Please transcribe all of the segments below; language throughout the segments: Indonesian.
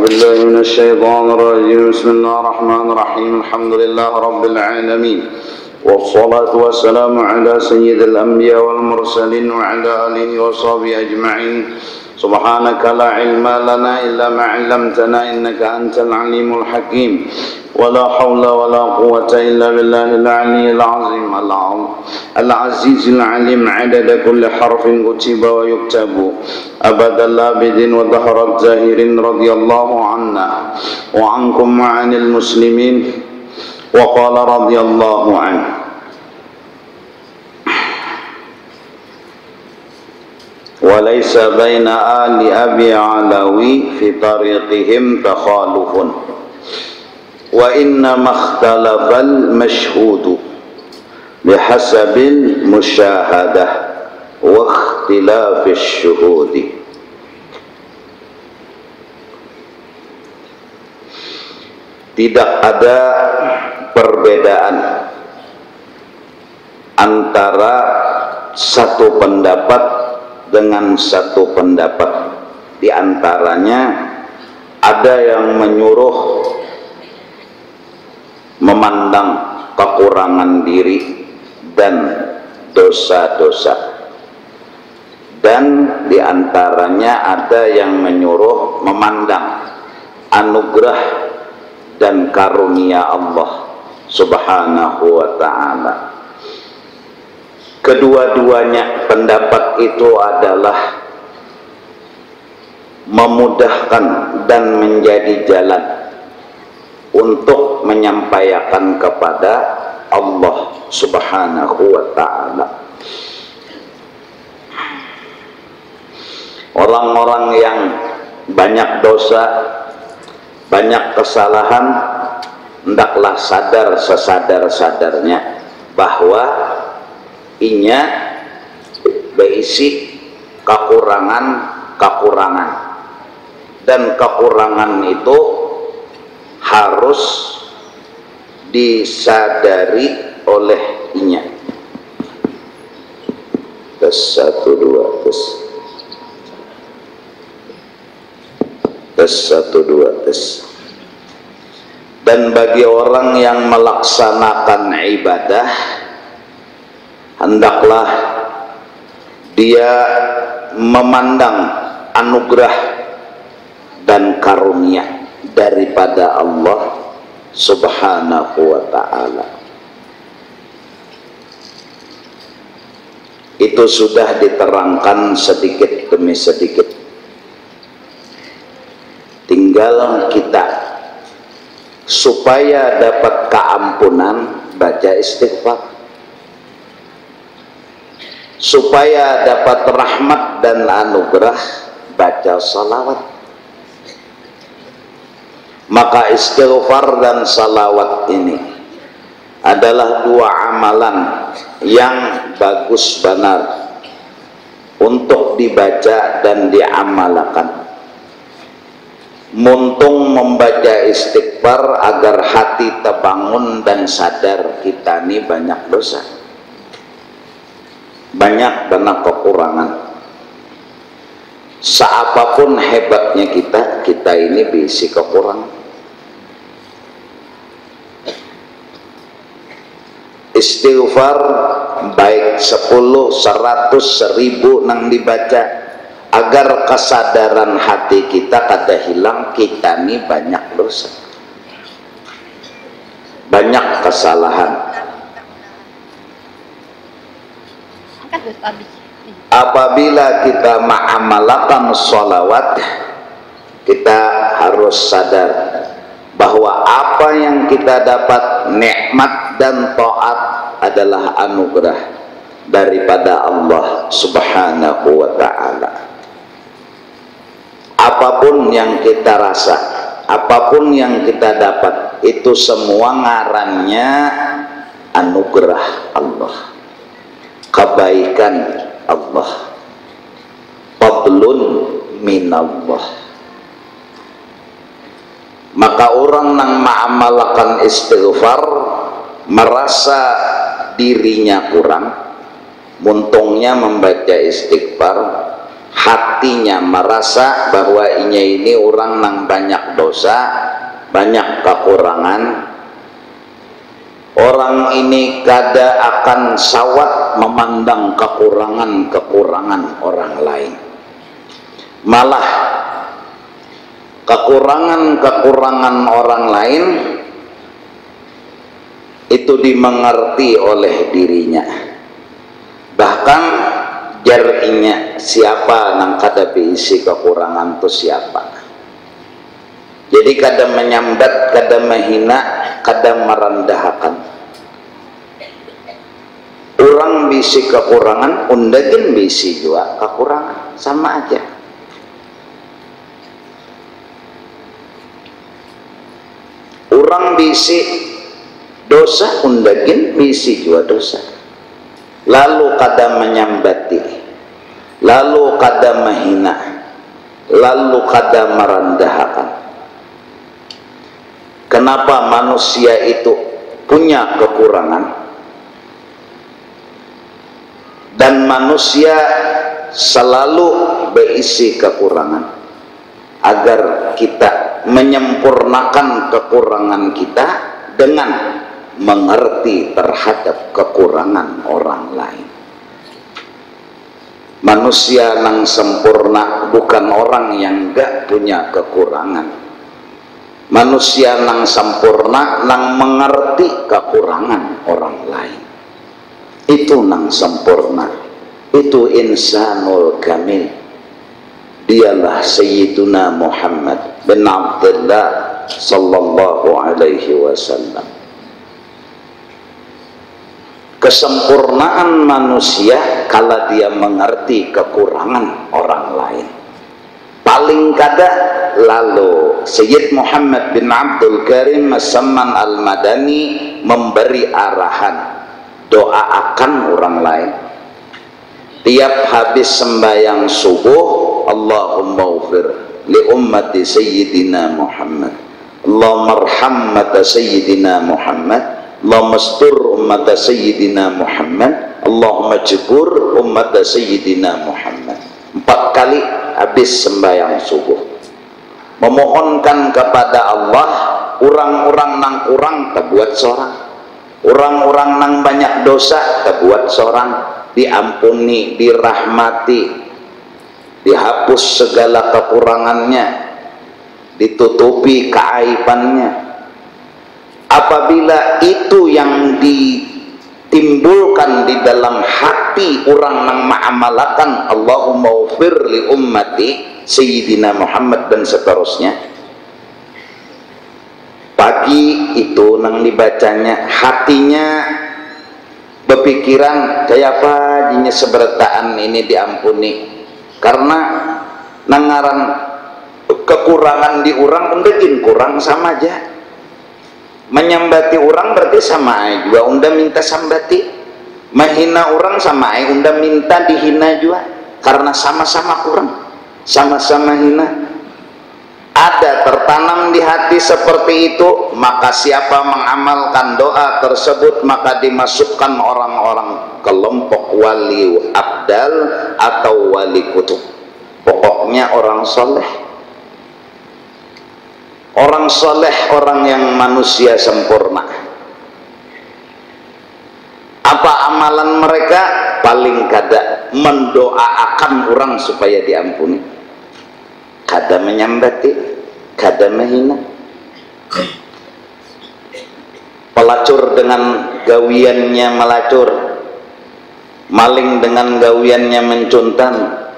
بالله من الشيطان الرجيم بسم الله الرحمن الرحيم الحمد لله رب العالمين والصلاة والسلام على سيد الأنبياء والمرسلين وعلى آله وصحبه أجمعين سبحانك لا علم لنا إلا ما علمتنا إنك أنت العليم الحكيم ولا حول ولا قوة إلا بالله العلي العظيم العزيز العليم عدد كل حرف كتب ويكتب أبد الآبدين ودهر الزاهرين رضي الله عنا وعنكم وعن المسلمين وقال رضي الله عنه وليس بين آل أبي علوي في طريقهم تخالف وإنما اختلف المشهود بحسب المشاهدة واختلاف الشهود. Tidak ada perbedaan antara satu pendapat dengan satu pendapat. Di antaranya ada yang menyuruh memandang kekurangan diri dan dosa-dosa, dan di antaranya ada yang menyuruh memandang anugerah dan karunia Allah Subhanahu wa ta'ala. Kedua-duanya pendapat itu adalah memudahkan dan menjadi jalan untuk menyampaikan kepada Allah Subhanahu wa ta'ala. Orang-orang yang banyak dosa, banyak kesalahan, hendaklah sadar sesadar-sadarnya bahwa inya berisi kekurangan-kekurangan, dan kekurangan itu harus disadari oleh inya. Tes 1 2 tes. Tes 1 2 tes. Dan bagi orang yang melaksanakan ibadah, hendaklah dia memandang anugerah dan karunia daripada Allah Subhanahu wa ta'ala. Itu sudah diterangkan sedikit demi sedikit. Tinggal kita supaya dapat keampunan baca istighfar, supaya dapat rahmat dan anugerah baca salawat. Maka istighfar dan salawat ini adalah dua amalan yang bagus benar untuk dibaca dan diamalkan. Muntung membaca istighfar agar hati terbangun dan sadar kita ini banyak dosa, banyak banget kekurangan. Seapapun hebatnya kita ini berisi kekurangan. Istighfar baik 10, 100, 1000 nang dibaca agar kesadaran hati kita kada hilang kita ini banyak dosa, banyak kesalahan. Apabila kita mengamalkan sholawat, kita harus sadar bahwa apa yang kita dapat nikmat dan taat adalah anugerah daripada Allah Subhanahu wa ta'ala. Apapun yang kita rasa, apapun yang kita dapat, itu semua ngarannya anugerah Allah, kebaikan Allah, fadlun minallah. Maka orang yang mengamalkan istighfar merasa dirinya kurang, muntungnya membaca istighfar, hatinya merasa bahwa ini orang nang banyak dosa, banyak kekurangan, orang ini kada akan sawat memandang kekurangan orang lain, malah kekurangan orang lain itu dimengerti oleh dirinya. Bahkan jarinya siapa nang kada isi kekurangan tu siapa. Jadi kada menyambat, kada menghina, kada merendahkan. Orang bisi kekurangan, undagin bisi juga kekurangan, sama aja. Orang bisi dosa, undagin bisi juga dosa. Lalu kada menyambati, lalu kada menghina, lalu kada merendahkan. Kenapa manusia itu punya kekurangan dan manusia selalu berisi kekurangan? Agar kita menyempurnakan kekurangan kita dengan mengerti terhadap kekurangan orang lain. Manusia yang sempurna bukan orang yang enggak punya kekurangan. Manusia yang sempurna yang mengerti kekurangan orang lain. Itu yang sempurna. Itu insanul kamil. Dialah Sayyiduna Muhammad bin Abdullah sallallahu alaihi wasallam. Kesempurnaan manusia kalau dia mengerti kekurangan orang lain. Paling kada lalu Sayyid Muhammad bin Abdul Karim As-Samman Al-Madani memberi arahan doa akan orang lain. Tiap habis sembahyang subuh, Allahumma ufir li ummati Sayyidina Muhammad, Allahumma arham ummata Sayyidina Muhammad, Allahumma astur ummata Sayyidina Muhammad, Allahumma jibur ummata Sayyidina Muhammad. 4 kali habis sembahyang subuh, memohonkan kepada Allah orang-orang nang kurang terbuat seorang, orang-orang nang banyak dosa terbuat seorang, diampuni, dirahmati, dihapus segala kekurangannya, ditutupi keaibannya. Apabila itu yang ditimbulkan di dalam hati orang yang mengamalkan Allahumma ufir li ummati Sayyidina Muhammad dan seterusnya, pagi itu nang dibacanya hatinya berpikiran kayak apa jinya seberataan ini diampuni, karena nangaran kekurangan di orang undagin kurang sama aja. Menyambati orang berarti sama aja juga unda minta sambati, menghina orang sama aja unda minta dihina juga, karena sama-sama kurang, sama-sama hina. Ada tertanam di hati seperti itu, maka siapa mengamalkan doa tersebut maka dimasukkan orang-orang kelompok wali abdal atau wali kutub. Pokoknya orang soleh. Orang soleh, orang yang manusia sempurna. Apa amalan mereka? Paling kada mendoakan orang supaya diampuni, kada menyambati, kada menghina. Pelacur dengan gawiannya melacur, maling dengan gawiannya mencuntan,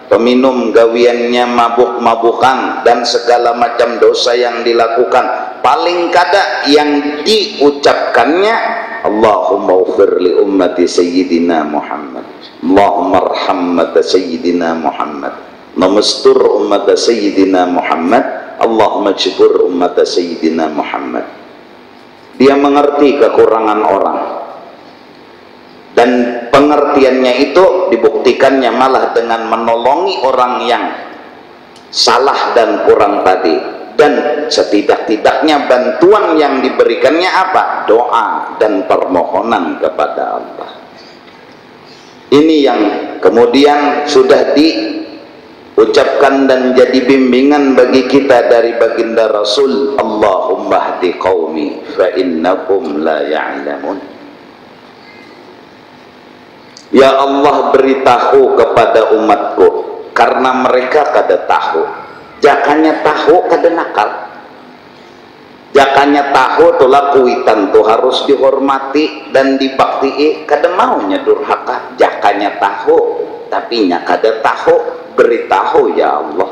peminum gawiannya mabuk-mabukan, dan segala macam dosa yang dilakukan, paling kada yang diucapkannya Allahumma ufir li ummati Sayyidina Muhammad, Allahumma arham ummata Sayyidina Muhammad, namastur ummata Sayyidina Muhammad, Allahumma jibur ummata Sayyidina Muhammad. Dia mengerti kekurangan orang, dan pengertiannya itu dibuktikannya malah dengan menolongi orang yang salah dan kurang tadi, dan setidak-tidaknya bantuan yang diberikannya apa? Doa dan permohonan kepada Allah. Ini yang kemudian sudah ucapkan dan jadi bimbingan bagi kita dari baginda Rasul, Allahumma hdi qaumi fa innakum la ya'lamun. Ya Allah, beritahu kepada umatku karena mereka kada tahu. Jakanya tahu kada nakal. Jakanya tahu tulah kuitan tu harus dihormati dan dibaktii, kada maunya durhaka. Jakanya tahu tapi nya kada tahu, beritahu ya Allah.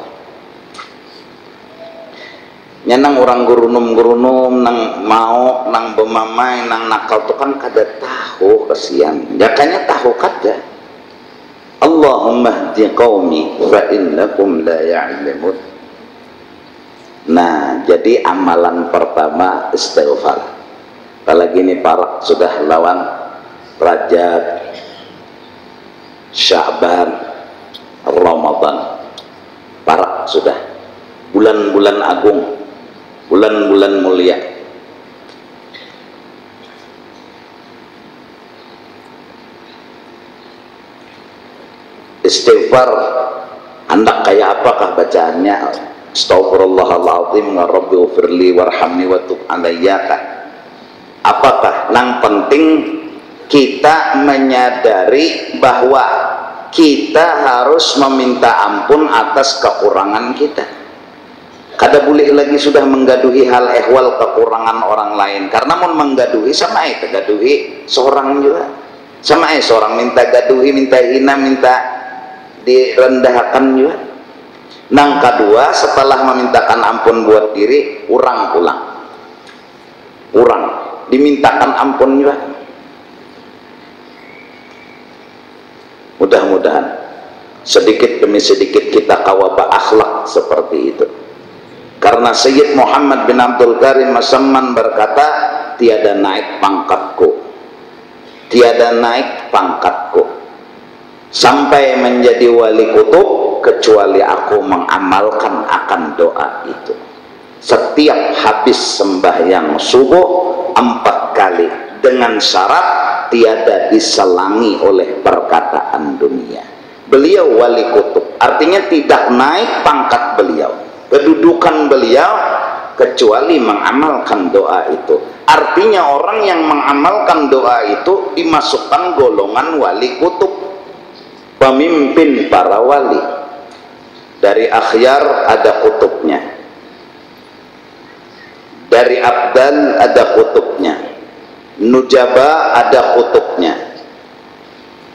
Nyanang orang gurunum nang mau nang bemamai nang nakal tu kan kada tahu, kesian. Jakanya tahu kada. Allahumma hdi qaumi fa innakum la ya'lamun. Nah, jadi amalan pertama istighfar. Apalagi ini para sudah lawan Rajab, Sya'ban, Ramadan. Para sudah bulan-bulan agung, bulan-bulan mulia. Istighfar hendak kayak apakah bacaannya? Astaghfirullahaladzim wa rabbi ufirli warhamni wa tub alayya. Apakah yang penting kita menyadari bahwa kita harus meminta ampun atas kekurangan kita. Kada boleh lagi sudah menggaduhi hal ehwal kekurangan orang lain, karena mau menggaduhi sama itu gaduhi seorang juga, sama seorang minta gaduhi, minta hina, minta direndahkan juga. Nang kedua, setelah memintakan ampun buat diri, orang pulang, orang dimintakan ampun juga. Mudah-mudahan sedikit demi sedikit kita kawaba akhlak seperti itu. Karena Sayyid Muhammad bin Abdul Karim Masamman berkata, tiada naik pangkatku, tiada naik pangkatku sampai menjadi wali kutub kecuali aku mengamalkan akan doa itu. Setiap habis sembahyang subuh 4 kali dengan syarat tiada diselangi oleh perkataan dunia. Beliau wali kutub, artinya tidak naik pangkat beliau, kedudukan beliau, kecuali mengamalkan doa itu. Artinya orang yang mengamalkan doa itu dimasukkan golongan wali kutub, pemimpin para wali. Dari akhyar ada kutubnya, dari abdal ada kutubnya, nujaba ada kutubnya,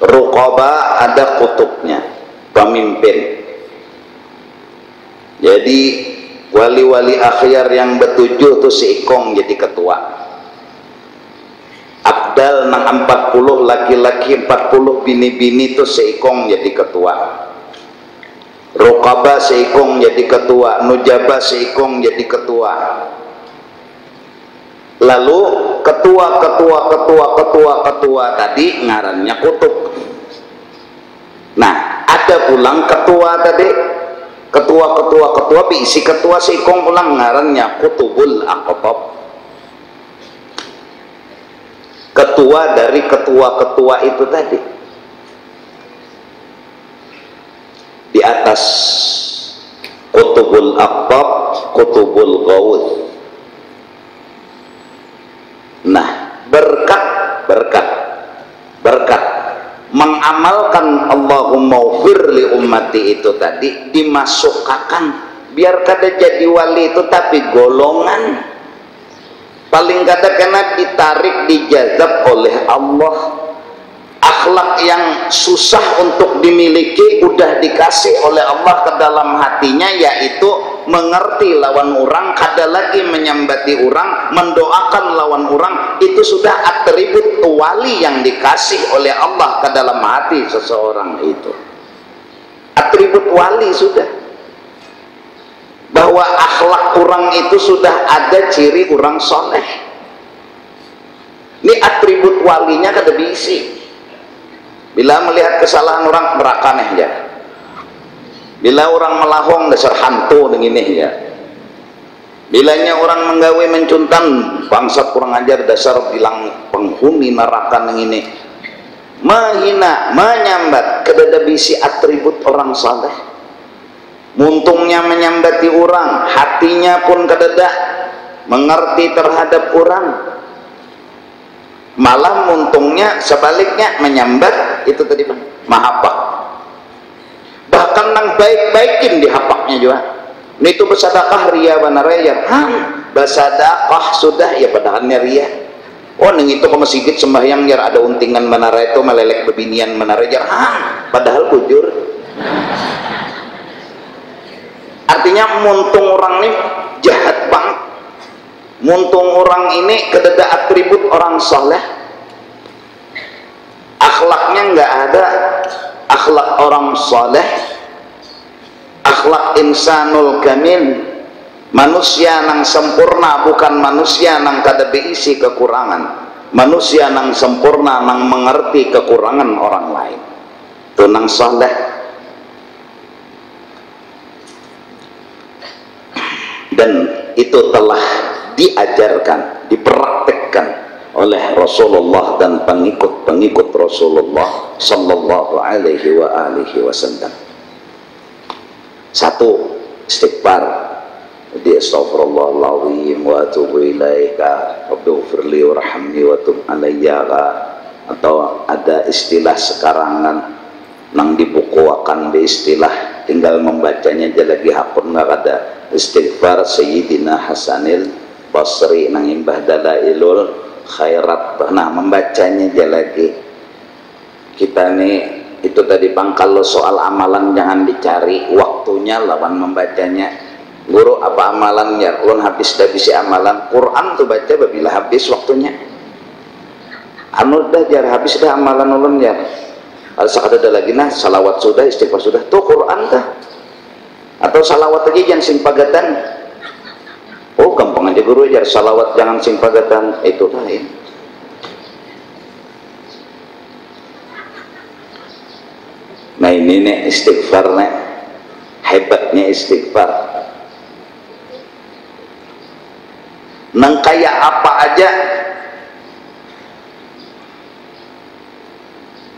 ruqaba ada kutubnya, pemimpin. Jadi wali-wali akhyar yang betujuh itu seikong jadi ketua. Abdal nang 40 laki-laki, 40 bini-bini itu seikong jadi ketua. Ruqaba seikong jadi ketua, nujaba seikong jadi ketua. Lalu ketua tadi ngarannya kutub. Nah, ada pulang ketua tadi, ketua isi ketua seikong pulang ngarannya kutubul aqtab. Ketua dari ketua-ketua itu tadi. Di atas kutubul aqtab, kutubul ghawth. Nah, berkat mengamalkan Allahumma ufir li ummati itu tadi dimasukkan, biar kada jadi wali itu tapi golongan paling kada kena ditarik, dijazab oleh Allah. Akhlak yang susah untuk dimiliki udah dikasih oleh Allah ke dalam hatinya, yaitu mengerti lawan orang, kada lagi menyambati orang, mendoakan lawan orang. Itu sudah atribut wali yang dikasih oleh Allah ke dalam hati seseorang itu. Atribut wali sudah, bahwa akhlak orang itu sudah ada ciri orang soleh. Ini atribut walinya kada diisi. Bila melihat kesalahan orang berakaneh ya, bila orang melahong dasar hantu begini ya, bilanya orang menggawe mencuntan bangsa kurang ajar dasar bilang penghuni neraka begini, menghina, menyambat, kedada bisi atribut orang saleh. muntungnya menyambati orang, hatinya pun kededak mengerti terhadap orang. Malah muntungnya sebaliknya menyambat itu tadi mahabbah. Bahkan nang baik-baikin dihapaknya juga. Itu bersedekah ria banaraya. Bersedekah sudah ya padahalnya ria. Oh neng itu ke masjid sembahyang jar ada untingan manara itu melelek bebinian manara jar. Padahal bujur. Artinya muntung orang ini jahat banget. Muntung orang ini kededa atribut orang soleh, akhlaknya nggak ada, akhlak orang soleh, akhlak insanul kamil, manusia nang sempurna, bukan manusia nang kada beisi kekurangan, manusia nang sempurna nang mengerti kekurangan orang lain, itu nang soleh. Dan itu telah diajarkan, dipraktekkan oleh Rasulullah dan pengikut-pengikut Rasulullah sallallahu alaihi wa alihi wasallam. Satu, istighfar. Jadi astaghfirullahaladzim wa atubu ilaika rabbighfirli warhamni wa tub alayya. Atau ada istilah sekarang kan nang dibukuakan di istilah tinggal membacanya aja lagi hakun nggak ada istighfar Sayyidina Hasanil Basri nang imbah dalailul khairat. Nah membacanya aja lagi kita nih itu tadi bang, kalau soal amalan jangan dicari waktunya lawan membacanya. Guru apa amalan ya ulun habis dah bisi amalan Quran tuh baca bila habis waktunya anu dah jar habis dah amalan ulun ya. Harus ada lagi nah salawat sudah, istighfar sudah, tuh Quran dah. Atau salawat aja jangan sing pagatan. Oh gampang aja guru ajar salawat jangan sing pagatan, itu lain. Nah ini nih istighfar nih, hebatnya istighfar. Nang kayak apa aja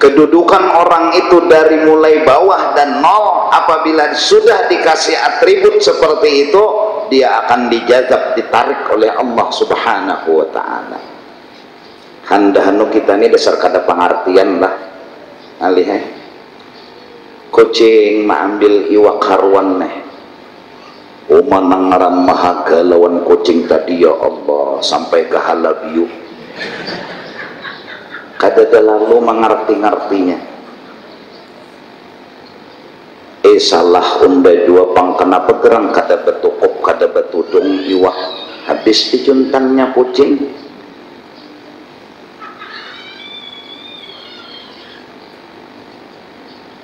kedudukan orang itu dari mulai bawah dan nol, apabila sudah dikasih atribut seperti itu dia akan dijazab, ditarik oleh Allah subhanahu wa ta'ala. Handahanu kita ini dasar kada pengertian lah alih kucing maambil iwak haruan nih umanangaran mahaga lawan kucing tadi ya Allah sampai ke halabiu kada lalu mengerti-ngertinya. Salah unda dua pang kenapa gerang kada betukuk kada betudung iwak habis dicuntangnya kucing.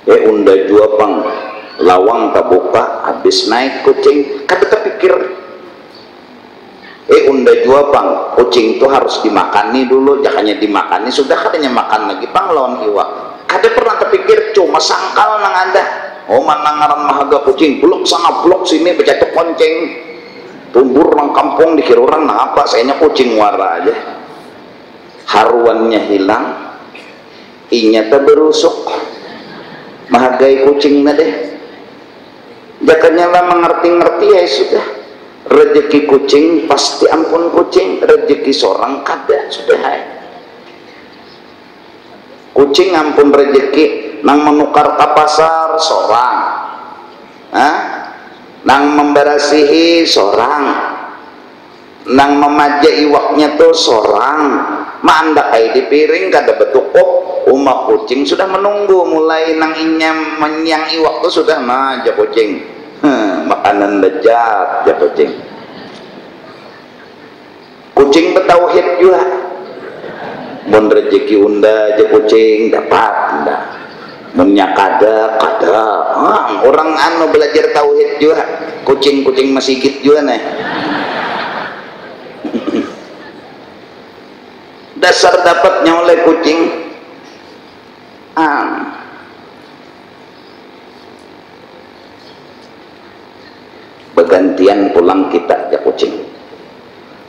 Unda dua pang lawang tabuka habis naik kucing kada terpikir. Unda jua bang, kucing itu harus dimakani dulu, jangannya dimakani sudah kadanya makan lagi bang lawan iwak. Kada pernah terpikir cuma sangkal nang anda. Oh mana ngaran mahaga kucing, blok sana blok sini bercatuk konceng, tumbur nang kampung dikira orang nang apa, sayanya kucing wara aja. Haruannya hilang, inya tak berusuk, mahagai kucing na deh. Jakanya lah mengerti-ngerti ya sudah. Rezeki kucing pasti ampun kucing, rezeki seorang kada sudah hai. Kucing ampun rezeki nang menukar ke pasar seorang, nang memberasihi seorang, nang memaja iwaknya tuh seorang. Manda kai di piring kada betukuk, umak kucing sudah menunggu mulai nang inyam menyang iwak tuh sudah maja kucing. Makanan lezat ya kucing. Kucing bertauhid juga. Mun rezeki unda aja kucing dapat unda. Munnya kada. Orang anu belajar tauhid juga. Kucing-kucing masjid juga nih. Dasar dapatnya oleh kucing. Bergantian pulang kita ya kucing,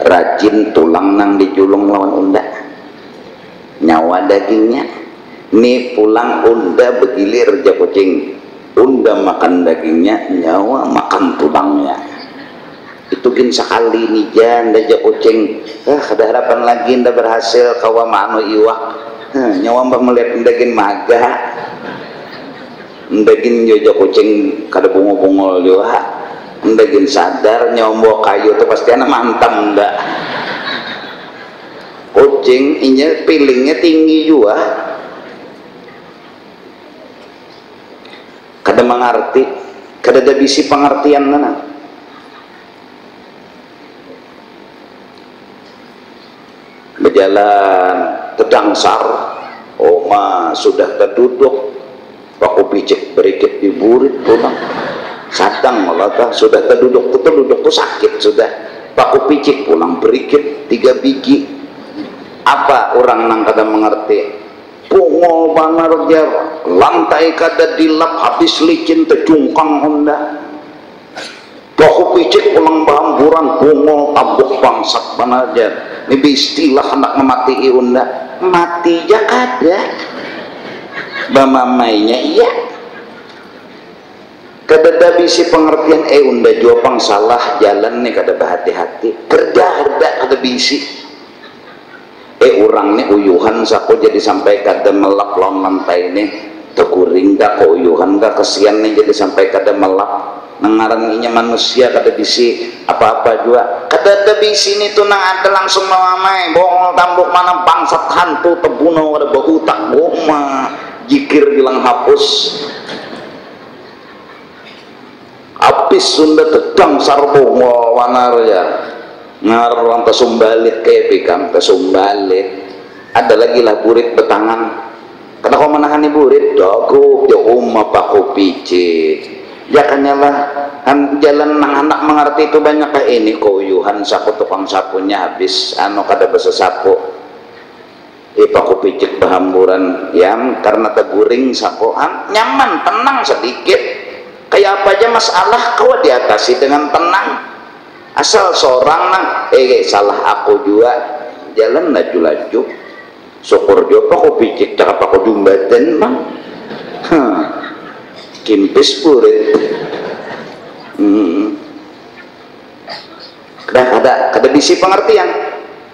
rajin tulang nang dijulung lawan unda, nyawa dagingnya nih pulang unda begilir ya kucing, unda makan dagingnya, nyawa makan tulangnya. Itu gin sekali nih jan daja kucing ada harapan lagi nda berhasil kawa mano iwak nyawa mbak melihat ndagin maga ndagin jojo kucing kada bungo-bungo juga ndagin sadar nyawa bawa kayu tuh pasti anak mantam ndak kucing inya pilingnya tinggi juga kada mengerti kada ada bisi pengertian mana. Berjalan terdangsar oma sudah terduduk paku picik berikit di burit pulang sadang malah sudah terduduk tuh sakit sudah paku picik pulang berikit 3 biji apa orang nang kada mengerti pungol banar jar lantai kada dilap habis licin terjungkang honda paku picik pulang bahamburan pungol tabuk bangsat banar jar ini istilah anak memati unda mati ya kada bamamainya iya kada ada bisi pengertian unda juapang salah jalan nih kada berhati-hati kerja kada bisi orang nih uyuhan saku jadi sampai kada melap lawan lantai nih terkuring dah keuyuhan dah kesian nih jadi sampai kada melap nengaranginya manusia kada bisi apa-apa juga kada ada bisi nih tuh nang ada langsung mamai bongol tambuk mana bangsat hantu tebuno kada bahutak goma jikir bilang hapus habis sunda tedang sarbongol wanar ya ngarang tasumbalit kayak pikam tasumbalit ada lagi lah burit betangan karena kau menahani burit dogo ya paku picik ya kanyalah kan jalan nang anak mengerti itu banyak kayak ini koyuhan sapu tukang sapunya habis anu kada basa sapu paku picik bahamburan ya karena teguring sapu nyaman tenang sedikit kayak apa aja masalah kau diatasi dengan tenang asal seorang nang salah aku juga jalan laju-laju syukur dia paku picik cakap paku jumbaten bang kimpis purit kada bisi pengertian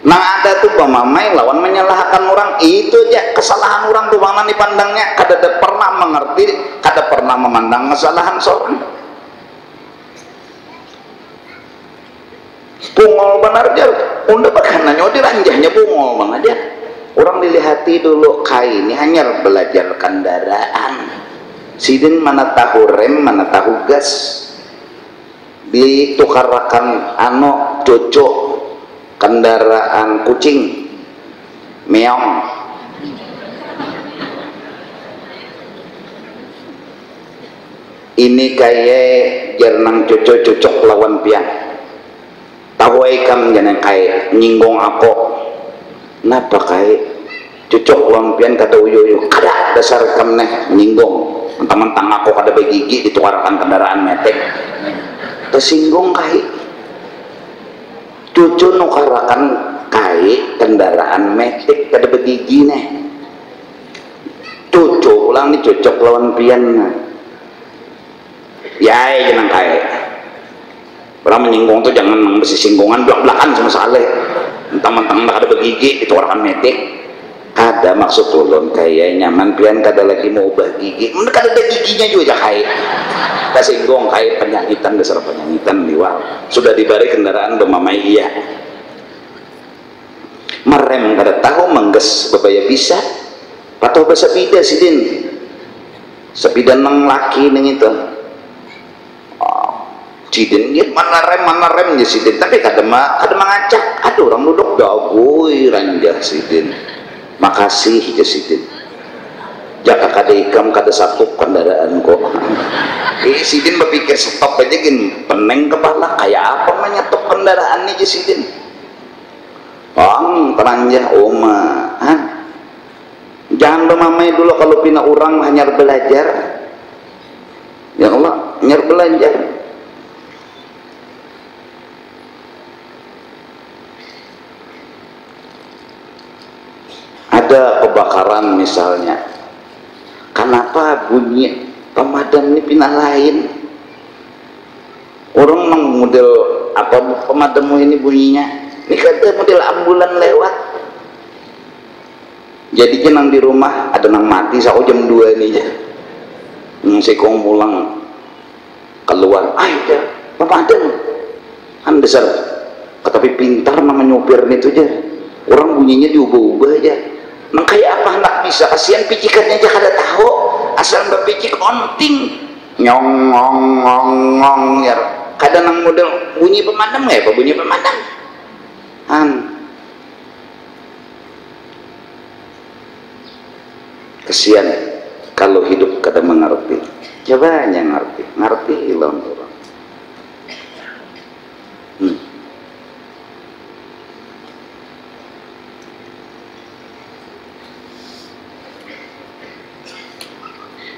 nang ada tuh pamamai lawan menyalahkan orang itu aja kesalahan orang tuh bang dipandangnya kada pernah mengerti kada pernah memandang kesalahan seorang bungol benar aja unda bakananya diranjahnya bungol bang aja orang dilihati dulu kain ini hanya belajar kendaraan sidin mana tahu rem mana tahu gas ditukarakan ano cocok kendaraan kucing meong ini kayak jernang cocok lawan pian tahu ikam jangan kayak nyinggung aku napa kayak cocok lawan pian kata uyo kada dasar kam neh nyinggung mentang-mentang aku kada begigi ditukarakan kendaraan metek tersinggung kai cucu nukarakan kai kendaraan metek kada begigi neh cucu ulang dicocok lawan pian ya jangan kai orang menyinggung tuh jangan besi singgungan belak-belakan sama saleh mentang-mentang kada begigi ditukarakan metek kada maksud ulun kayak nyaman pian kada lagi mau ubah gigi kada ada giginya juga kayak kasinggung kayak penyanyitan dasar penyanyitan liwal sudah dibari kendaraan bermamai iya merem kada tahu mengges bebaya bisa patah bahasa bida sidin sepidan nang laki neng itu sidin ya mana rem ya sidin tapi kada mengacak ada orang duduk dagui ranjah sidin makasih jasidin jaka kada ikam kada satu kendaraan kok sidin berpikir stop aja gin peneng kepala kayak apa menyetop kendaraan nih jasidin bang teranjah oma jangan bermamai dulu kalau pina orang hanya belajar ya Allah hanya belajar ada kebakaran misalnya kenapa bunyi pemadam pemadam ini pindah lain. Orang nang model apa pemadammu ini bunyinya? Ini kata model ambulan lewat. Jadi nang di rumah ada nang mati sao jam 2 ini aja. Sekong pulang keluar, ayo ya, pemadam. Kan besar, tapi pintar nama nyopir itu aja. Orang bunyinya diubah-ubah aja. Nang kayak apa hendak bisa, kasihan picikannya aja kada tahu. Asal berpicik onting, nyong ngong ngong ngong ya. Kada nang model bunyi pemadam ya, apa bunyi pemadam? Kasihan kalau hidup kada mengerti. Coba yang ngerti hilang orang.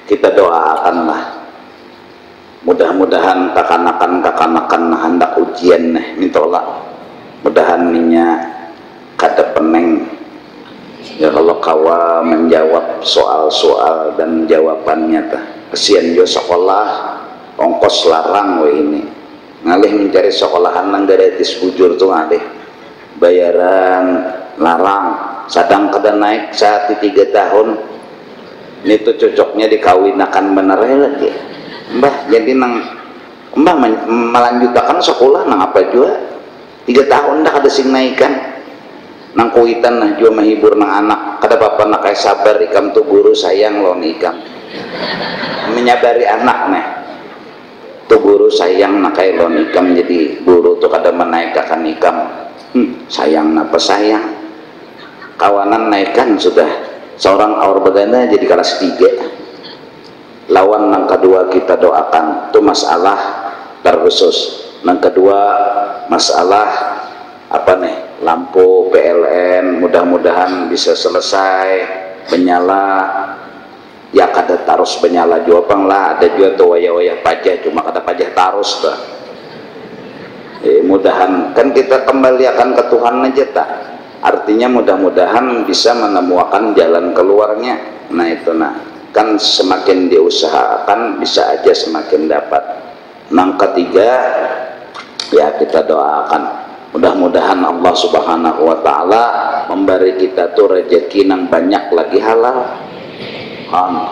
Kita doakanlah mudah-mudahan kakanakan hendak ujian minta Allah mudahan ninya kada peneng ya kalau kawa menjawab soal-soal dan jawabannya tah kesian jo sekolah ongkos larang we ini ngalih mencari sekolahan nang gratis bujur tuh ngalih bayaran larang sadang kada naik saat 3 tahun ini tuh cocoknya dikawinakan bener lagi mbah jadi nang mbah melanjutkan sekolah nang apa juga 3 tahun dah kada sing naikan nang kuitan nah juga menghibur nang anak kada apa nak kayak sabar ikam tuh guru sayang lo ikam menyabari anak nah tuh guru sayang nak kayak lo ikam jadi guru tuh kada menaikkan ikam sayang napa sayang kawanan naikkan sudah seorang awar baganda jadi kelas 3 lawan yang kedua kita doakan itu masalah terkhusus yang kedua masalah apa nih lampu PLN mudah-mudahan bisa selesai menyala ya kada tarus menyala juga lah ada juga tuh wayah-wayah pajah cuma kada pajah tarus tuh mudahan kan kita kembali akan ke Tuhan aja tak artinya mudah-mudahan bisa menemukan jalan keluarnya nah itu nah kan semakin diusahakan bisa aja semakin dapat yang ketiga ya kita doakan mudah-mudahan Allah subhanahu wa ta'ala memberi kita tuh rezeki yang banyak lagi halal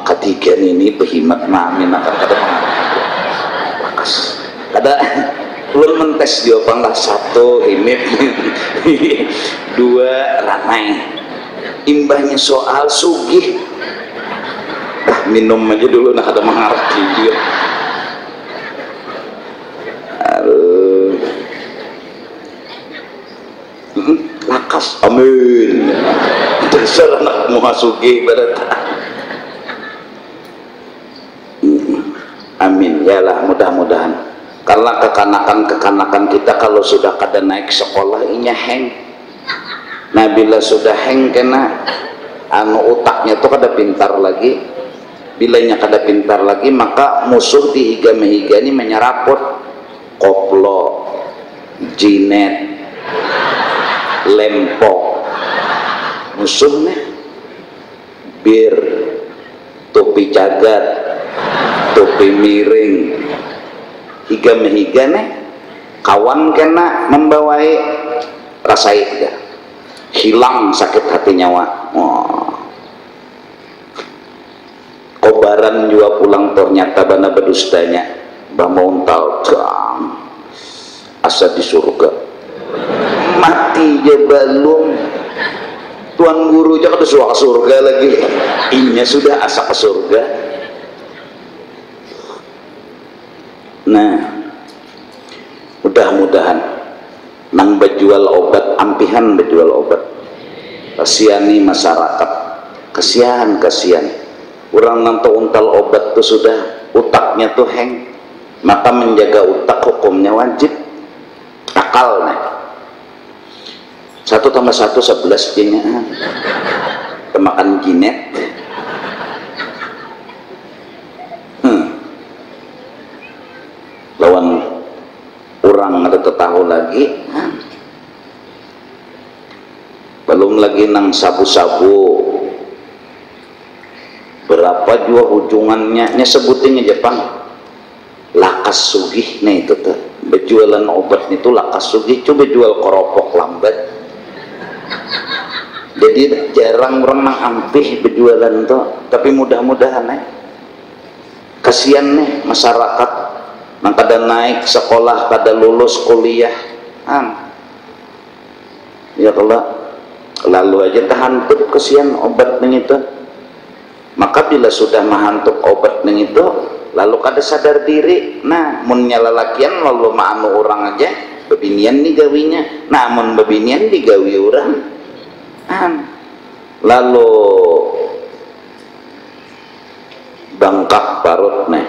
ketiga ini berhimat mamin akan kada mengakas kada belum mentes jawaban lah 1 himip 2 ramai imbahnya soal sugih minum aja dulu nah kada mengerti juga lakas amin dasar anak muhasugi barat amin ya lah mudah-mudahan karena kekanakan kita kalau sudah kada naik sekolah inya heng nah bila sudah heng kena otaknya tuh kada pintar lagi bilanya kada pintar lagi maka musuh dihiga-mehiga ini menyeraput koplo jinet lempok musuhnya bir topi cagat topi miring higa-mehiga nih kawan kena membawai rasai hilang sakit hati nyawa kobaran juga pulang ternyata bana berdustanya bamontal asa di surga mati je belum tuan guru aja kada suaka surga lagi inya sudah asa ke surga nah mudah-mudahan nang berjual obat ampihan berjual obat kasihani masyarakat kasihan orang nang untal obat tuh sudah utaknya tuh heng maka menjaga utak hukumnya wajib akal nah 1 tambah 1 11 jenya kemakan jinet lawan orang ada tahu lagi belum lagi nang sabu-sabu berapa juga hujungannya, sebutinnya Jepang lakas sugih. Nah itu tuh berjualan obat itu lakas sugih, coba jual keropok lambat. Jadi jarang orang nang ampih berjualan tuh, tapi mudah-mudahan kasihan nih masyarakat nang kada naik sekolah, kada lulus kuliah ya kalau lalu aja tahantuk kasihan obat nih itu. Maka bila sudah mahantuk obat nih itu lalu kada sadar diri, nah munnya lalakian lalu maanu orang aja bebinian digawinya, namun bebinian digawi orang lalu bangkak parut nih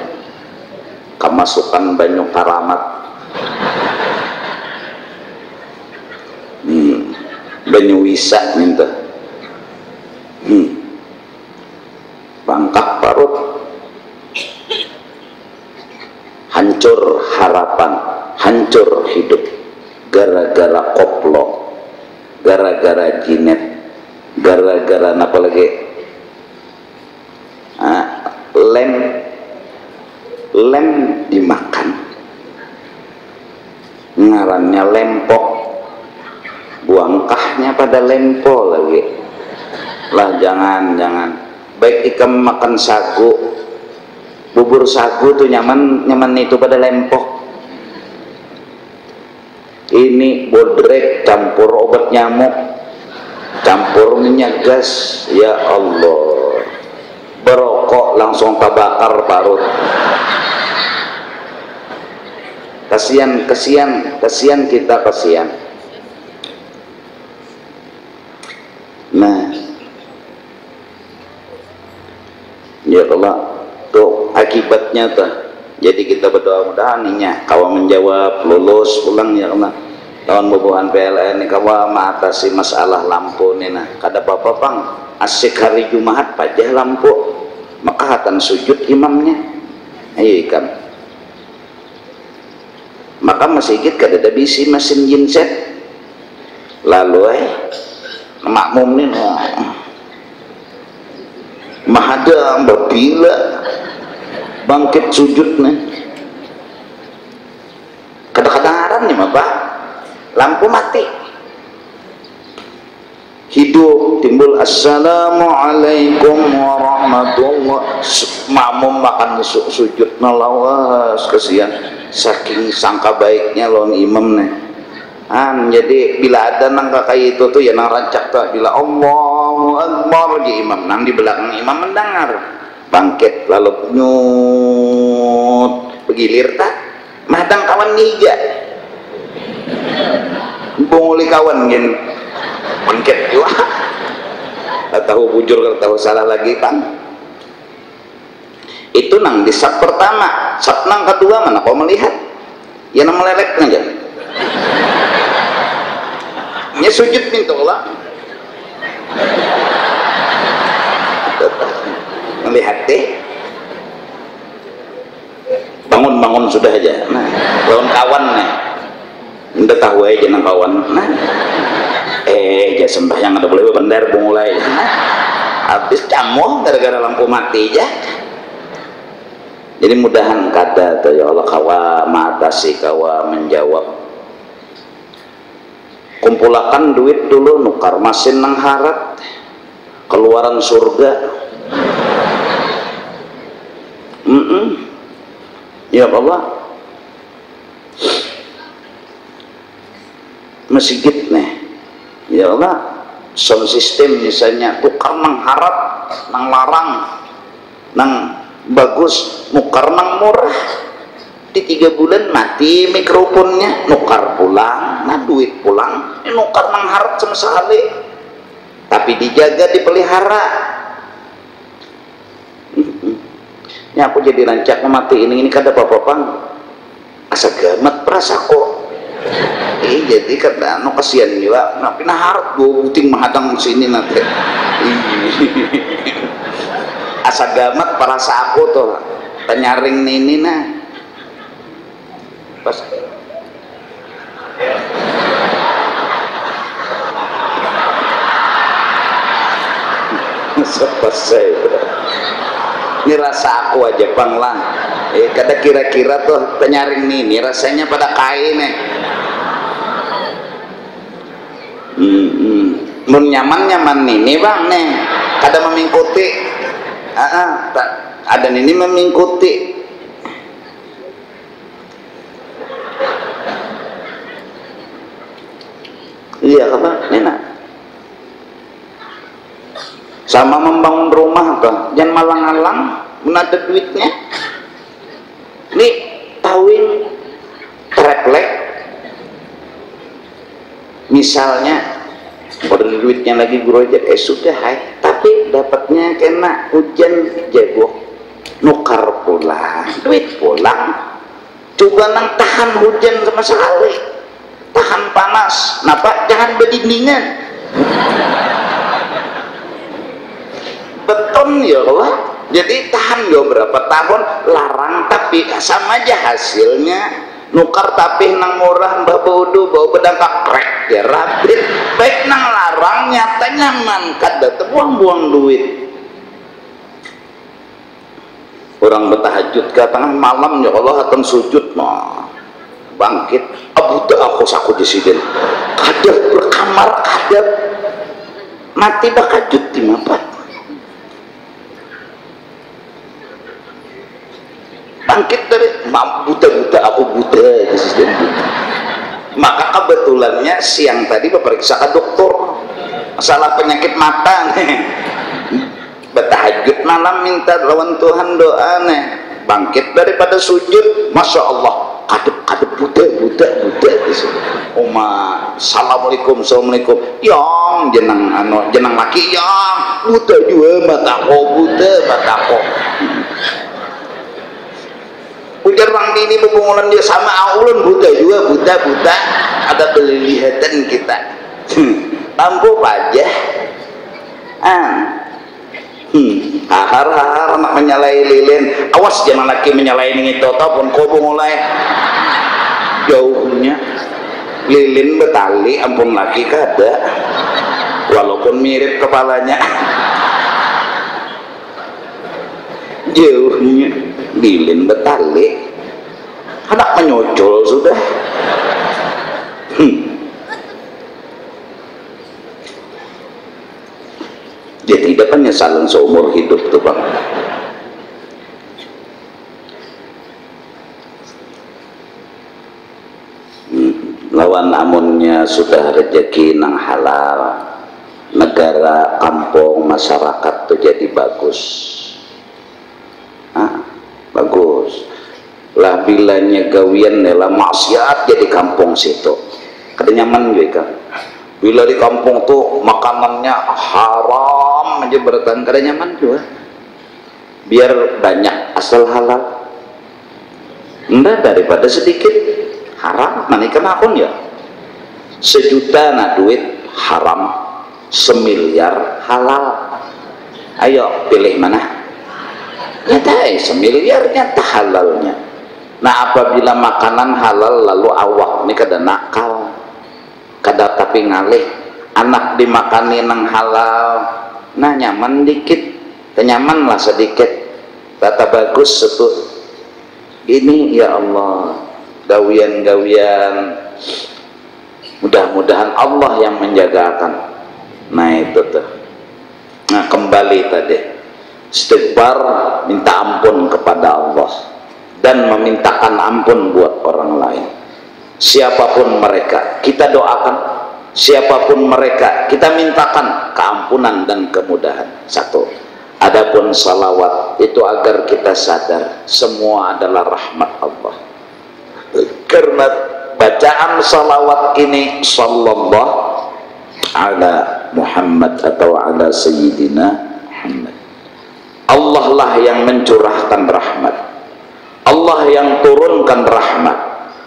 kemasukan banyu karamat banyu wisa minta bangkak parut, hancur harapan, hancur hidup gara-gara koplo, gara-gara jinet, gara-gara apa lagi lem dimakan, ngarannya lempok, buangkahnya pada lempo lagi lah. Jangan baik ikam makan sagu, bubur sagu tuh nyaman itu pada lempok. Ini bodrek campur obat nyamuk, campur minyak gas, ya Allah, berokok langsung terbakar parut. Kasihan kita, kasihan. Nah ya Allah tuh akibatnya tuh. Jadi kita berdoa mudahan ininya kawan menjawab lulus pulang ya Allah. Tahun bubuhan PLN ini kawan mengatasi masalah lampu nih nah kada apa-apa pang asik hari Jumat pajah lampu maka hatan sujud imamnya ayo ikam maka masih ikut kada ada bisi mesin genset lalu makmum nih mahada berbila bangkit sujud nih kadang-kadang nih Pak lampu mati hidup timbul assalamualaikum warahmatullah makmum makan sujud nalawas kasihan saking sangka baiknya lawan imam nih jadi bila ada nang kayak itu tuh ya nang rancak tuh bila Allahu Akbar di imam nang di belakang imam mendengar bangkit lalu nyut begilir tak madang kawan niga bunguli kawan gin bangkit juga tak tahu bujur tak tahu salah lagi bang itu nang di sab pertama sab nang kedua mana kau melihat ya nang melelek aja nya sujud minta Allah melihat bangun sudah aja nah lawan kawan nih udah tahu aja nang kawan nah aja sembahyang ada boleh bener mulai nah habis camuh gara-gara lampu mati aja. Jadi mudahan kada tuh ya Allah kawa mengatasi kawa menjawab kumpulakan duit dulu nukar masin nang harat keluaran surga ya Allah masjid nih ya Allah sound system misalnya tukar nang harap nang larang nang bagus nukar nang murah di 3 bulan mati mikrofonnya nukar pulang nah duit pulang nukar nang harap sama sekali tapi dijaga dipelihara ini aku jadi rancak mati ini kada apa-apa pang asa gamat prasako jadi kada no kasihan juga tapi nah harap dua buting menghadang sini nanti asa gamat perasa aku tuh penyaring ini nah pas selesai Ini rasa aku aja panglang. Kada kira-kira tuh penyaring ini rasanya pada kain mun nyaman ini bang nih kada memingkuti ada ini memingkuti iya apa enak sama membangun rumah tuh jangan malang-alang menada duitnya nih tawing triplek misalnya pada duitnya lagi guru aja sudah hai tapi dapatnya kena hujan jago nukar pulang duit pulang coba nang tahan hujan sama sekali tahan panas napa jangan berdindingan beton ya Allah jadi tahan ya berapa tahun larang tapi sama aja hasilnya nukar tapi nang murah mbah bodoh bawa bedangkak krek ya rapid baik nang larang nyata nyaman kada buang-buang duit orang bertahajud ke tengah malam ya Allah akan sujud mah bangkit abu aku saku disiden kada berkamar kada mati bakajut di mapat bangkit dari buta aku buta maka kebetulannya siang tadi memeriksa ke dokter masalah penyakit mata nih bertahajud malam minta lawan Tuhan doa nih bangkit daripada sujud masya Allah kadep buta assalamualaikum yang jenang laki yang buta juga mataku ujar orang ini pembangunan dia sama aulun buta juga buta ada kelihatan kita lampu pajah hahar anak menyalai lilin awas jangan lagi menyalai ini pun kau mulai jauhnya lilin betali ampun laki kada walaupun mirip kepalanya jauhnya lilin betali anak menyocol sudah dia tidak penyesalan seumur hidup tuh bang lawan amunnya sudah rezeki nang halal negara kampung masyarakat tuh jadi bagus bagus lah bilanya gawian nela maksiat jadi kampung situ kada nyaman juga kan bila di kampung tuh makanannya haram aja beratan kada nyaman juga biar banyak asal halal enggak daripada sedikit haram manikan akun ya 1 juta na duit haram 1 miliar halal ayo pilih mana nyata 1 miliarnya tak halalnya nah apabila makanan halal lalu awak ini kada nakal kada tapi ngalih anak dimakani nang halal nah nyaman dikit kenyaman lah sedikit tata bagus itu ini ya Allah gawian-gawian mudah-mudahan Allah yang menjagakan nah itu tuh nah kembali tadi istighfar minta ampun kepada Allah dan memintakan ampun buat orang lain siapapun mereka kita doakan siapapun mereka kita mintakan keampunan dan kemudahan satu adapun salawat itu agar kita sadar semua adalah rahmat Allah karena bacaan salawat ini sallallahu ala Muhammad atau ala Sayyidina Muhammad Allah lah yang mencurahkan rahmat Allah yang turunkan rahmat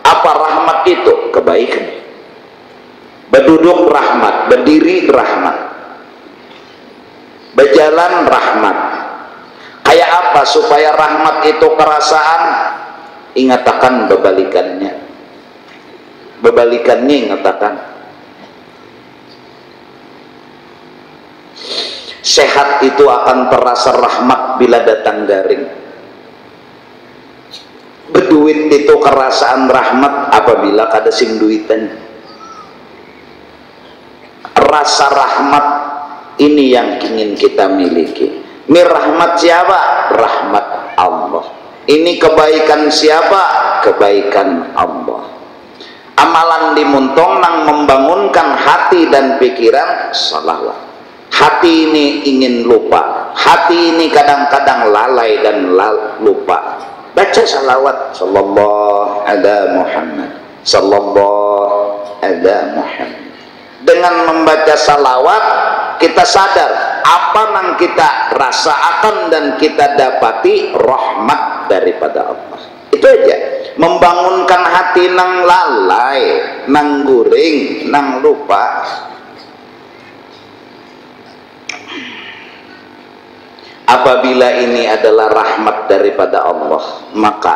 apa rahmat itu? Kebaikan berduduk rahmat berdiri rahmat berjalan rahmat kayak apa supaya rahmat itu perasaan ingatakan bebalikannya ingatakan Sehat itu akan terasa rahmat bila datang garing. Beduit itu kerasaan rahmat apabila kada sing duitan. Rasa rahmat ini yang ingin kita miliki. Ini rahmat siapa? Rahmat Allah. Ini kebaikan siapa? Kebaikan Allah. Amalan dimuntong nang membangunkan hati dan pikiran salawat. Hati ini ingin lupa, hati ini kadang-kadang lalai dan lupa. Baca salawat, sallallahu ala Muhammad, sallallahu ala Muhammad. Dengan membaca salawat kita sadar apa yang kita rasakan dan kita dapati rahmat daripada Allah. Itu aja, membangunkan hati nang lalai, nang guring, nang lupa. Apabila ini adalah rahmat daripada Allah, maka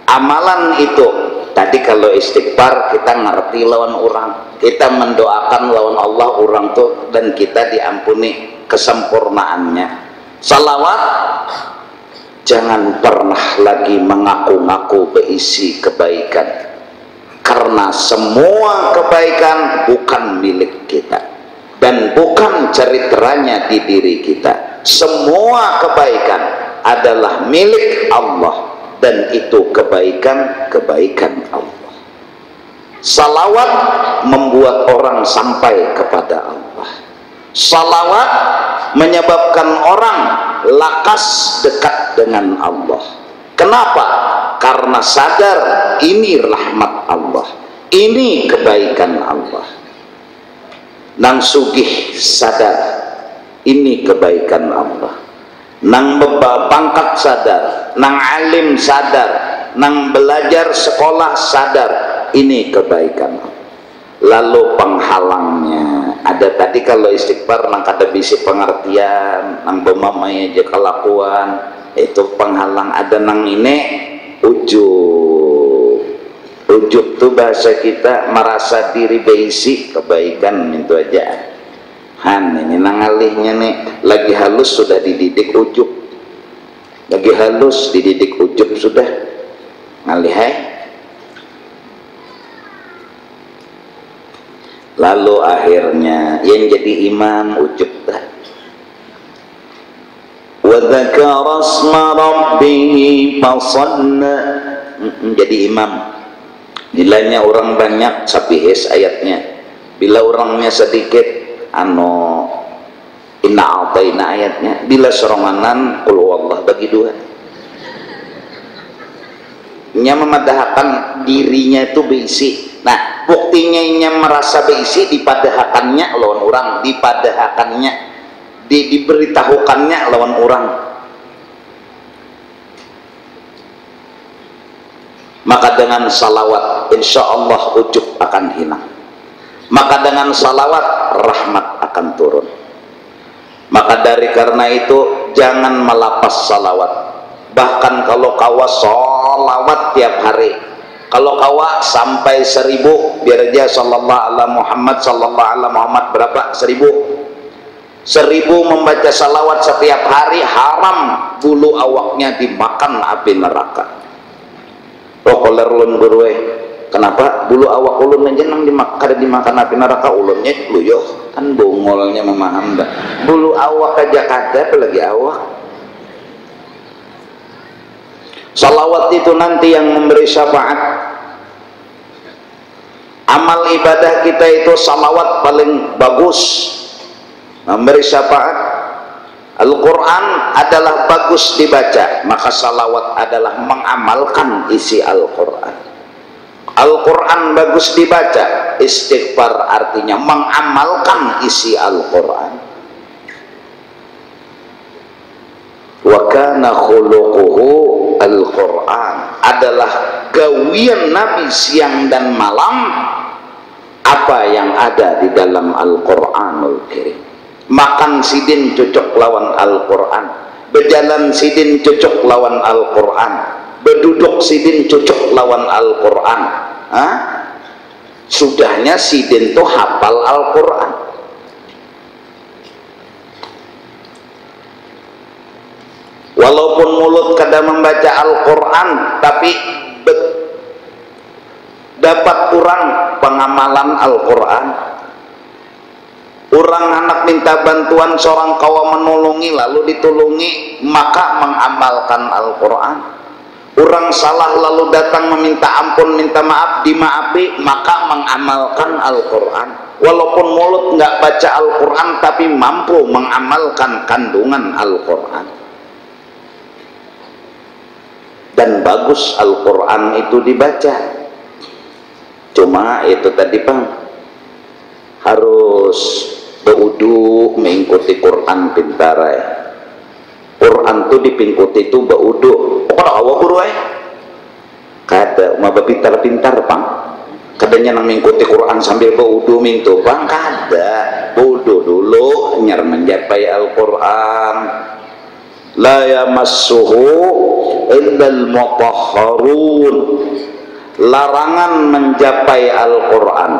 amalan itu tadi kalau istighfar kita ngerti lawan orang, kita mendoakan lawan Allah orang tuh dan kita diampuni kesempurnaannya. Salawat jangan pernah lagi mengaku-ngaku berisi kebaikan, karena semua kebaikan bukan milik kita dan bukan ceritranya di diri kita. Semua kebaikan adalah milik Allah dan itu kebaikan Allah. Salawat membuat orang sampai kepada Allah. Salawat menyebabkan orang lakas dekat dengan Allah. Kenapa? Karena sadar ini rahmat Allah, ini kebaikan Allah. Nang sugih sadar ini kebaikan Allah, nang pangkat sadar, nang alim sadar, nang belajar sekolah sadar ini kebaikan Allah. Lalu penghalangnya ada tadi kalau istighfar nang kada bisi pengertian, nang bemamai aja kelakuan itu penghalang. Ada nang ini ujub tuh bahasa kita merasa diri basi kebaikan itu aja. Han ini nangalihnya nih lagi halus sudah dididik ujub, lagi halus dididik ujub sudah ngalih lalu akhirnya yang jadi imam ujub dah. Wa dzakara asma rabbih fasalla, jadi imam. Bilanya orang banyak sapihis ayatnya, bila orangnya sedikit inna a'tayna ayatnya, bila seronganan qul huwallah bagi dua. Nya memadahkan dirinya itu beisi. Nah buktinya nya merasa beisi dipadahakannya lawan orang, dipadahakannya diberitahukannya lawan orang. Maka dengan salawat insya Allah ujub akan hilang. Maka dengan salawat rahmat akan turun. Maka dari karena itu jangan melapas salawat. Bahkan kalau kawa salawat tiap hari, kalau kawa sampai 1000 biar aja sallallahu ala Muhammad, sallallahu ala Muhammad berapa? 1000 membaca salawat setiap hari haram bulu awaknya dimakan api neraka. Rokoler ulun gurwe, kenapa bulu awak ulun aja nang dimakan api neraka? Ulunnya luyuh kan bongolnya memaham dah. Bulu awak aja kada apalagi awak. Salawat itu nanti yang memberi syafaat. Amal ibadah kita itu salawat paling bagus memberi syafaat. Al-Quran adalah bagus dibaca, maka salawat adalah mengamalkan isi Al-Quran. Al-Quran bagus dibaca, istighfar artinya mengamalkan isi Al-Quran. Wa kana khuluquhu Al-Quran, adalah gawian Nabi siang dan malam apa yang ada di dalam Al-Quranul Karim. Makan sidin cocok lawan Al-Quran, berjalan sidin cocok lawan Al-Quran, berduduk sidin cocok lawan Al-Quran. Sudahnya sidin tuh hafal Al-Quran. pada membaca Al-Quran tapi dapat kurang pengamalan Al-Quran. Orang anak minta bantuan seorang kawan menolongi lalu ditolongi maka mengamalkan Al-Quran. Orang salah lalu datang meminta ampun, minta maaf, dimaafi, maka mengamalkan Al-Quran. Walaupun mulut nggak baca Al-Quran tapi mampu mengamalkan kandungan Al-Quran. Dan bagus Al-Quran itu dibaca. Cuma itu tadi Bang, harus baudu mengikuti Quran pintar ya. Quran tuh dipingkuti itu baudu. Apa awak guru kada mau pintar-pintar Bang. Kadanya nang mengikuti Quran sambil baudu mintu Bang, kada. Baudu dulu nyar mencapai Al-Quran. La yamassuhu illal mutahharun. Larangan mencapai Al-Quran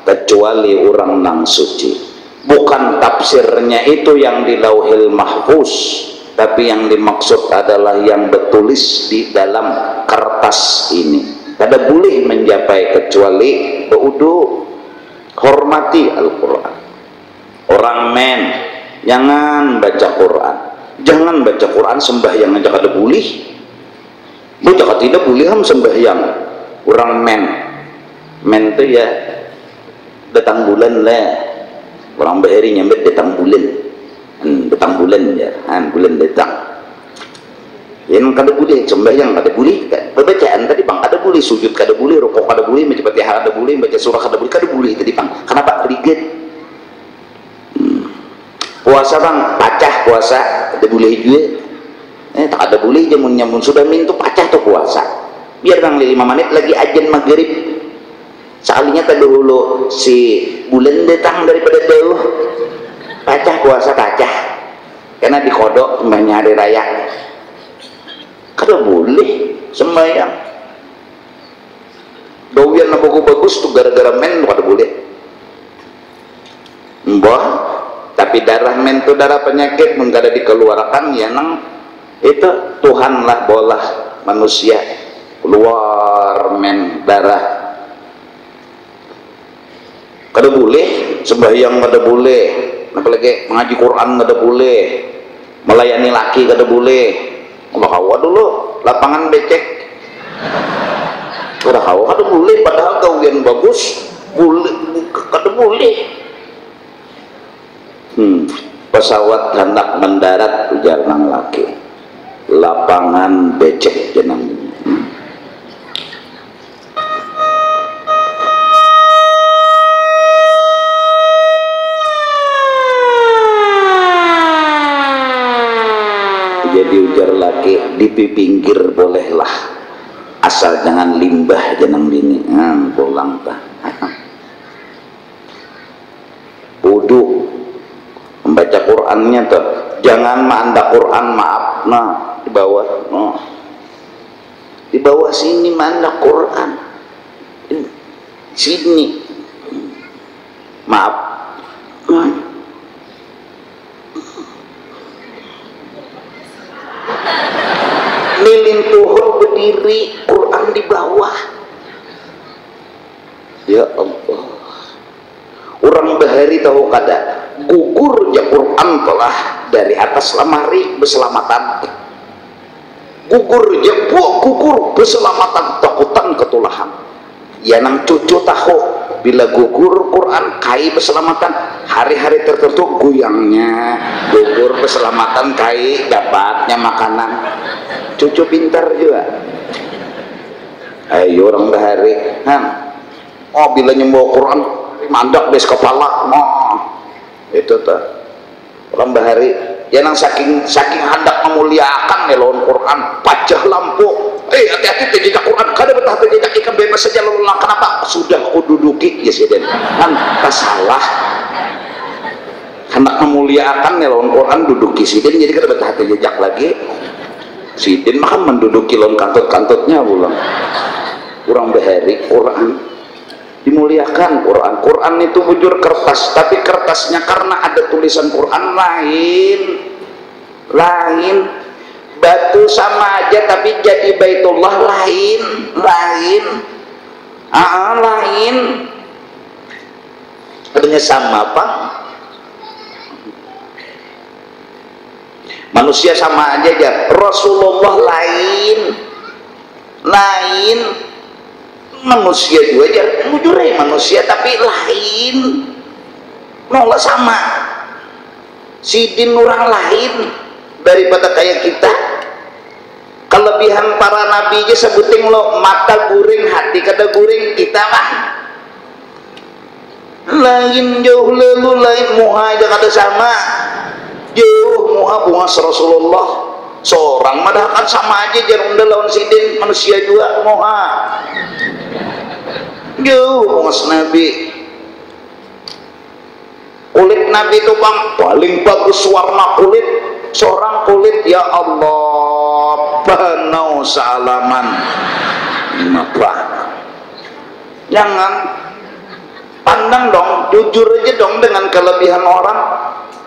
kecuali orang nang suci. Bukan tafsirnya itu yang di Lauhil Mahfuz, tapi yang dimaksud adalah yang bertulis di dalam kertas ini. Kada boleh mencapai kecuali baudu. Hormati Al-Quran. Orang men jangan baca Quran, jangan baca Quran sembahyang aja kada boleh. Bocah tidak boleh ham sembahyang. Orang men itu ya datang bulan lah. Orang bahari nyambut datang bulan ya, bulan datang. Yang kada boleh sembahyang, kada boleh. Bacaan tadi Bang kada boleh, sujud kada boleh, rukuk kada boleh, baca Fatihah kada boleh, baca surah kada boleh tadi Bang. Kenapa? Riget. Puasa Bang, pacah puasa kada boleh juga. Tak ada boleh jamun sudah mintu pacah tuh puasa. Biar Bang 5 menit lagi azan maghrib. Sekalinya tadi dulu si bulan datang daripada dulu pacah puasa pacah karena dikodok sembahnya hari raya. Kada boleh sembahyang dowian bagus tuh gara-gara men kada boleh mbah. Tapi darah men tuh darah penyakit mun kada dikeluarkan ya nang itu Tuhanlah bolah manusia keluar men darah. Kada boleh sembahyang, kada boleh, apalagi mengaji Quran kada boleh, melayani laki kada boleh. Kawa dulu lapangan becek kada kawa kada boleh, padahal kau yang bagus boleh, kada boleh. Pesawat hendak mendarat ujar nang laki, lapangan becek jenang. Jadi ujar laki, di pinggir bolehlah asal jangan limbah jenang bini. Pulang tak wudu membaca Qurannya tuh jangan manda Quran maaf di bawah sini manda Quran sini maaf lilin tuhur berdiri Quran di bawah. Ya Allah, orang bahari tahu kada gugur ja Quran telah dari atas lemari berselamatan, gugur ja gugur berselamatan takutan ketulahan. Ya nang cucu tahu bila gugur Quran kai berselamatan hari-hari tertentu goyangnya gugur berselamatan kai dapatnya makanan. Cucu pintar juga. Ayo orang bahari bila nyembawa Quran mandak des kepala itu tuh orang bahari ya nang saking hendak memuliakan melon Quran pajah lampu hati-hati terjejak Quran kada betah terjejak ikan bebas saja lelang. Kenapa? Sudah aku duduki ya siden tak salah hendak memuliakan melon Quran duduki siden jadi kada betah terjejak lagi sidin mah menduduki lon kantut-kantutnya ulang. Orang bahari Quran dimuliakan. Quran itu bujur kertas, tapi kertasnya karena ada tulisan Quran lain batu sama aja, tapi jadi Baitullah lain. Lain. Adanya sama apa? Manusia sama aja ya. Rasulullah lain. Manusia juga aja. Jujur ya manusia tapi lain. Nolak sama. Sidin orang lain daripada kayak kita. Kelebihan para nabi aja sebutin lo, mata guring, hati kada guring, kita mah lain, jauh lelu lain, muha aja kada sama, jauh muha bunga Rasulullah seorang madah kan sama aja, jarum lawan sidin manusia juga muha jauh bunga nabi. Kulit nabi itu bang paling bagus warna kulit, seorang kulit ya Allah banau salaman. Apa? Jangan pandang dong, jujur aja dong dengan kelebihan orang.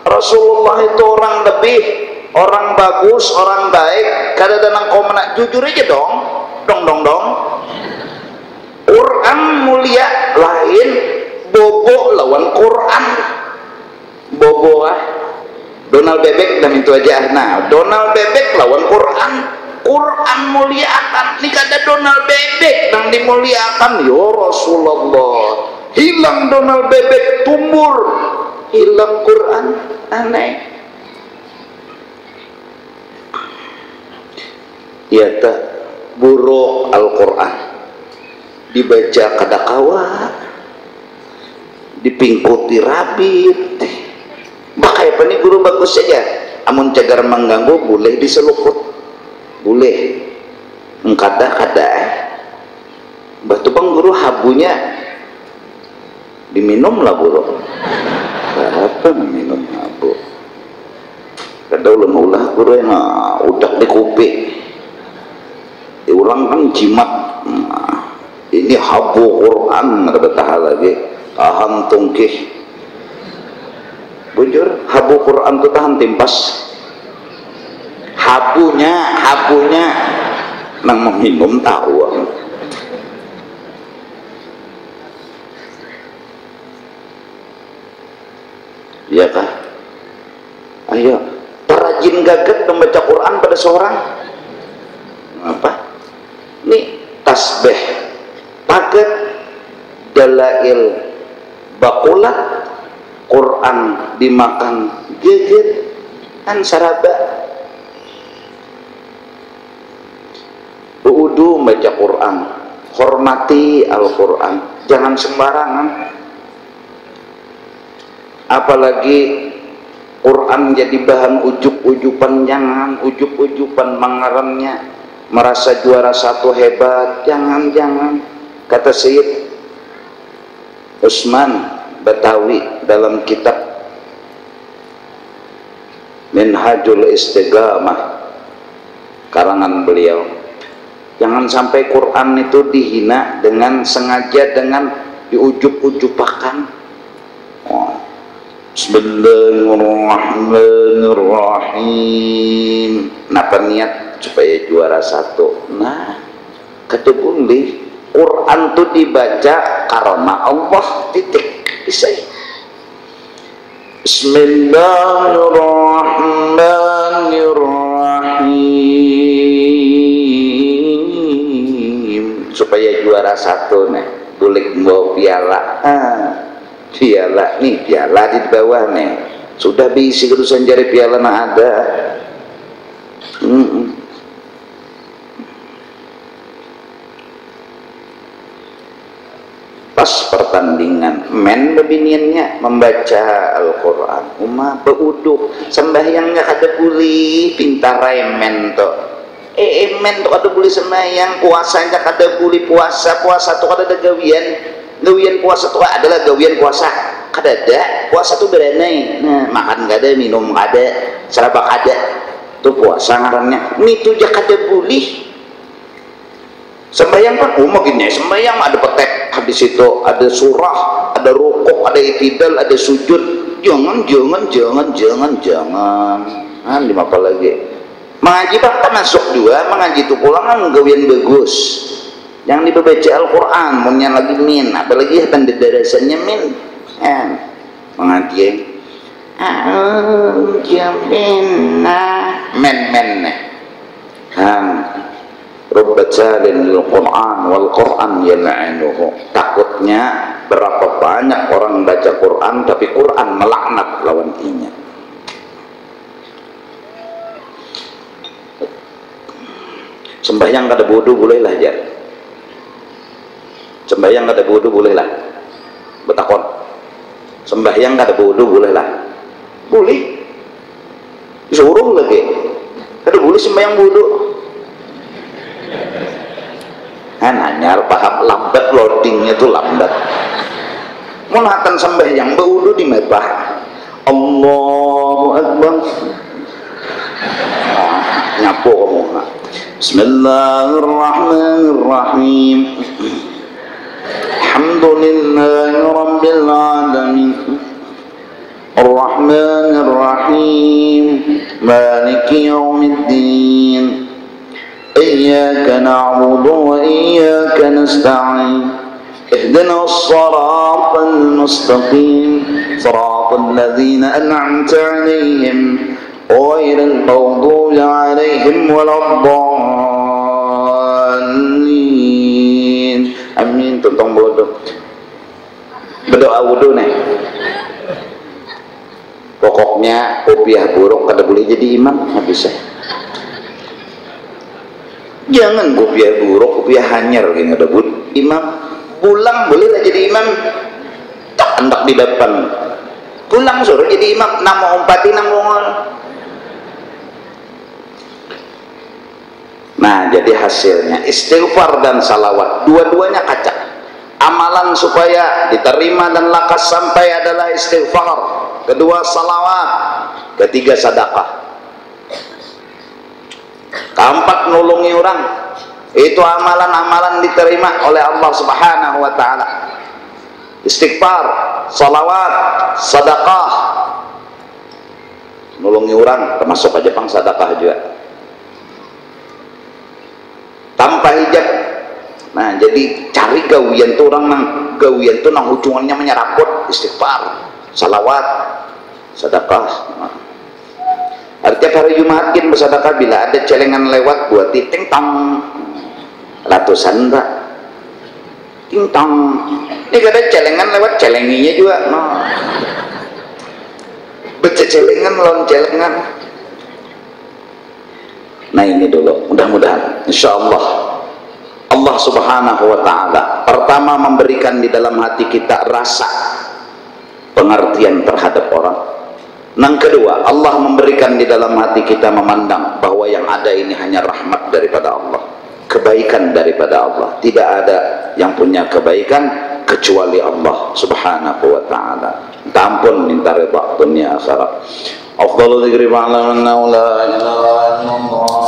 Rasulullah itu orang lebih, orang bagus, orang baik. Kada danang kau menak, jujur aja dong. Quran mulia lain, bobo lawan Quran. Bobo Donald Bebek dan itu aja. Nah, Donald Bebek lawan Quran. Quran muliakan, ini kada Donald Bebek yang dimuliakan. Ya Rasulullah, hilang Donald Bebek, tumbuh hilang Quran. Aneh. Ya tak buruk Al-Quran dibaca kada kawa, dipingkuti rabit. Makanya apa nih guru bagus saja, amun cagar mengganggu boleh diseluput, boleh engkada batu bang guru habunya diminum lah guru. Apa minum habu? Kada ulah guru enak udak di kuping, diulang kan jimat. Ini habu Quran ada tahan lagi, tahan tungkih. Bujur, habu Quran itu tahan timpas. Habunya nang meminum tahu. Iya kah? Ayo, terajin gaget membaca Quran pada seorang. Apa? Nih tasbih, paget, dalail, bakulat, Quran dimakan geget, kan saraba. Wudu baca Quran, hormati Al-Quran, jangan sembarangan. Apalagi Quran jadi bahan ujub-ujuban, jangan ujub-ujuban mengarannya, merasa juara satu hebat, jangan. Kata Sayyid Utsman Batawi dalam kitab Minhajul Istiqamah karangan beliau, jangan sampai Quran itu dihina dengan sengaja, dengan diujub-ujubakan. Bismillahirrahmanirrahim. Napa niat supaya juara satu? Nah, kata boleh Quran itu dibaca karena Allah, titik. Bisa. Bismillahirrahmanirrahim. Supaya juara satu nih, boleh bawa piala. Piala nih, piala di bawah nih. Sudah bisi urusan jari piala nah ada. Pas pertandingan men bebiniannya membaca Al-Quran, beuduk sembahyangnya kada boleh pintar men to. Men to kada boleh sembahyang, puasanya kada boleh puasa tuh kada ada gawian puasa tuh adalah gawian puasa kada ada, puasa tuh berenai. Nah, makan kada, minum kada, serabak kada, tuh puasa ngarannya. Ini tuh ja kada boleh. Sembahyang kan gini, sembahyang ada petek, habis itu ada surah, ada rukuk, ada itidal, ada sujud. Jangan. Lima apa lagi? Mengaji bang termasuk juga, mengaji itu pulang kan gawian bagus. Yang dibaca Al-Quran, punya lagi min, apalagi tanda darasannya min, mengaji men rubbat salin lil Quran wal Quran yal'anuhu. Takutnya berapa banyak orang baca Quran tapi Quran melaknat lawan inya. Sembahyang kada bodoh bolehlah ya. Sembahyang kada bodoh bolehlah. Betakon. Sembahyang kada bodoh bolehlah. Boleh. Disuruh lagi. Kada boleh sembahyang bodoh. Anyar paham lambat, loadingnya tuh lambat. Munatan sembahyang bodoh di mebah. Allahu Akbar. Nyapo kamu. Bismillahirrahmanirrahim. Alhamdulillahi Rabbil Alamin. Ar-Rahmanir-Rahim. Maliki Yawmiddin. Iyyaka na'budu wa iyyaka nasta'in. Ihdinas siratal mustaqim. Siratal ladzina an'amta 'alaihim ghairil maghdubi 'alaihim waladdallin. Amin. Tentang bodoh. Berdoa wudu nih. Pokoknya kopiah buruk kada boleh jadi imam, nggak bisa. Jangan kopiah buruk, kopiah hanyar gini ada imam. Pulang bolehlah jadi imam. Tak hendak di depan. Pulang suruh jadi imam, nama umpati nang wongol. Nah, jadi hasilnya istighfar dan salawat, dua-duanya kacak. Amalan supaya diterima dan lakas sampai adalah istighfar, kedua salawat, ketiga sedekah, keempat nulungi orang. Itu amalan-amalan diterima oleh Allah Subhanahu wa taala. Istighfar, salawat, sedekah, nulungi orang, termasuk aja pang sedekah juga. Tanpa hijab. Nah, jadi cari gawian tuh orang nang gawian tuh nang ujungannya menyeraput, istighfar, salawat, sedekah. Artinya hari Jumatin bersedekah bila ada celengan lewat buat ting tong ratusan mbak, ting tong. Ini ada celengan lewat, celenginya juga, no. Baca celengan lawan celengan. Nah ini dulu, mudah-mudahan insyaallah Allah Subhanahu wa ta'ala pertama memberikan di dalam hati kita rasa pengertian terhadap orang. Yang kedua, Allah memberikan di dalam hati kita memandang bahwa yang ada ini hanya rahmat daripada Allah, kebaikan daripada Allah. Tidak ada yang punya kebaikan kecuali Allah Subhanahu wa ta'ala. Minta ampun, minta ridha dunia akhirat. Afdhalul dzikri ba'da la ilaha illallah, la ilaha illallah.